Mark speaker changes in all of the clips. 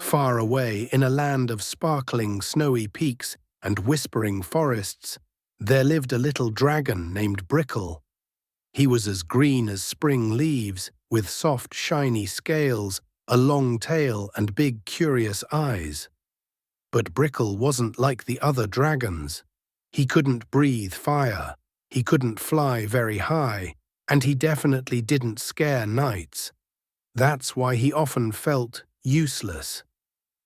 Speaker 1: Far away, in a land of sparkling snowy peaks and whispering forests, there lived a little dragon named Brickle. He was as green as spring leaves, with soft, shiny scales, a long tail, and big, curious eyes. But Brickle wasn't like the other dragons. He couldn't breathe fire, he couldn't fly very high, and he definitely didn't scare knights. That's why he often felt useless.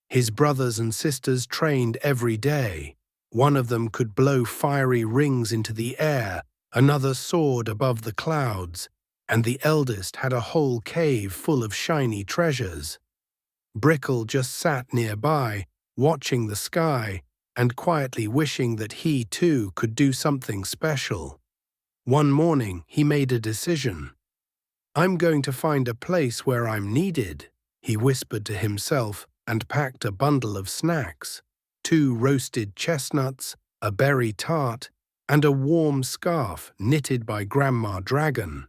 Speaker 1: His brothers and sisters trained every day. One of them could blow fiery rings into the air, another soared above the clouds, and the eldest had a whole cave full of shiny treasures. Brickle just sat nearby, watching the sky, and quietly wishing that he too could do something special. One morning he made a decision. "I'm going to find a place where I'm needed," he whispered to himself, and packed a bundle of snacks, 2 roasted chestnuts, a berry tart, and a warm scarf knitted by Grandma Dragon.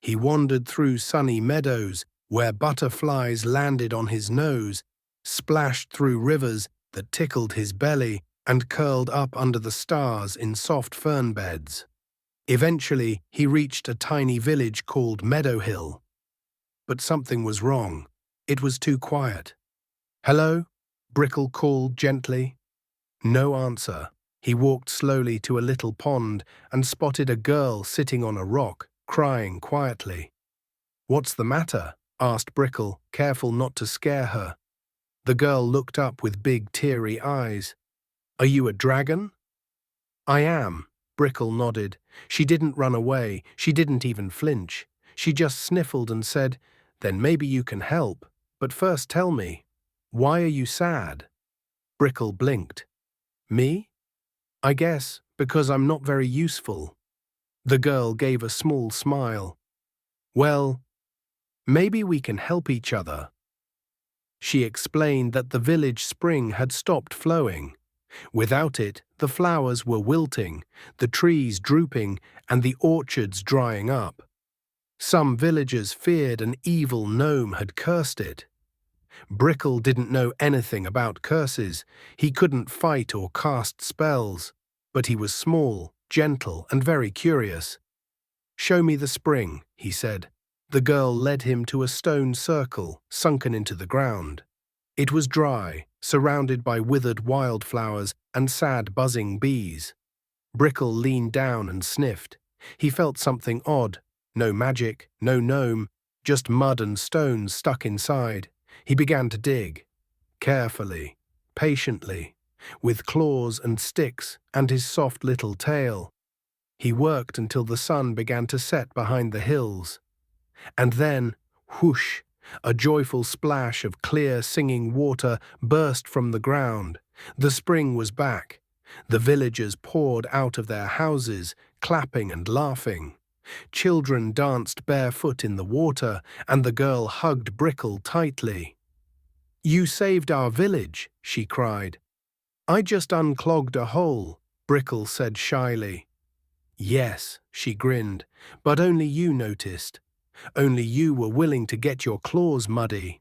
Speaker 1: He wandered through sunny meadows where butterflies landed on his nose, splashed through rivers that tickled his belly, and curled up under the stars in soft fern beds. Eventually, he reached a tiny village called Meadow Hill. But something was wrong. It was too quiet. "Hello?" Brickle called gently. No answer. He walked slowly to a little pond and spotted a girl sitting on a rock, crying quietly. "What's the matter?" asked Brickle, careful not to scare her. The girl looked up with big, teary eyes. "Are you a dragon?" "I am," Brickle nodded. She didn't run away. She didn't even flinch. She just sniffled and said, "Then maybe you can help. But first tell me, why are you sad?" Brickle blinked. "Me? I guess because I'm not very useful." The girl gave a small smile. "Well, maybe we can help each other." She explained that the village spring had stopped flowing. Without it, the flowers were wilting, the trees drooping, and the orchards drying up. Some villagers feared an evil gnome had cursed it. Brickle didn't know anything about curses. He couldn't fight or cast spells, but he was small, gentle, and very curious. "Show me the spring," he said. The girl led him to a stone circle sunken into the ground. It was dry, surrounded by withered wildflowers and sad buzzing bees. Brickle leaned down and sniffed. He felt something odd. No magic, no gnome, just mud and stones stuck inside. He began to dig, carefully, patiently, with claws and sticks and his soft little tail. He worked until the sun began to set behind the hills. And then, whoosh, a joyful splash of clear singing water burst from the ground. The spring was back. The villagers poured out of their houses, clapping and laughing. Children danced barefoot in the water, and the girl hugged Brickle tightly. "You saved our village," she cried. "I just unclogged a hole," Brickle said shyly. "Yes," she grinned, "but only you noticed. Only you were willing to get your claws muddy."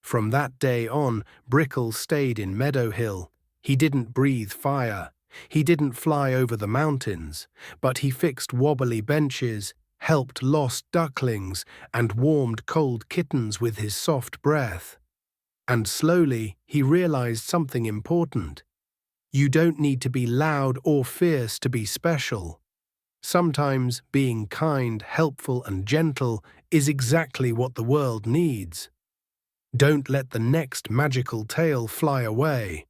Speaker 1: From that day on, Brickle stayed in Meadow Hill. He didn't breathe fire. He didn't fly over the mountains, but he fixed wobbly benches, helped lost ducklings, and warmed cold kittens with his soft breath. And slowly, he realized something important. You don't need to be loud or fierce to be special. Sometimes being kind, helpful, and gentle is exactly what the world needs. Don't let the next magical tale fly away.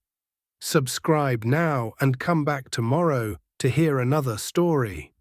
Speaker 1: Subscribe now and come back tomorrow to hear another story.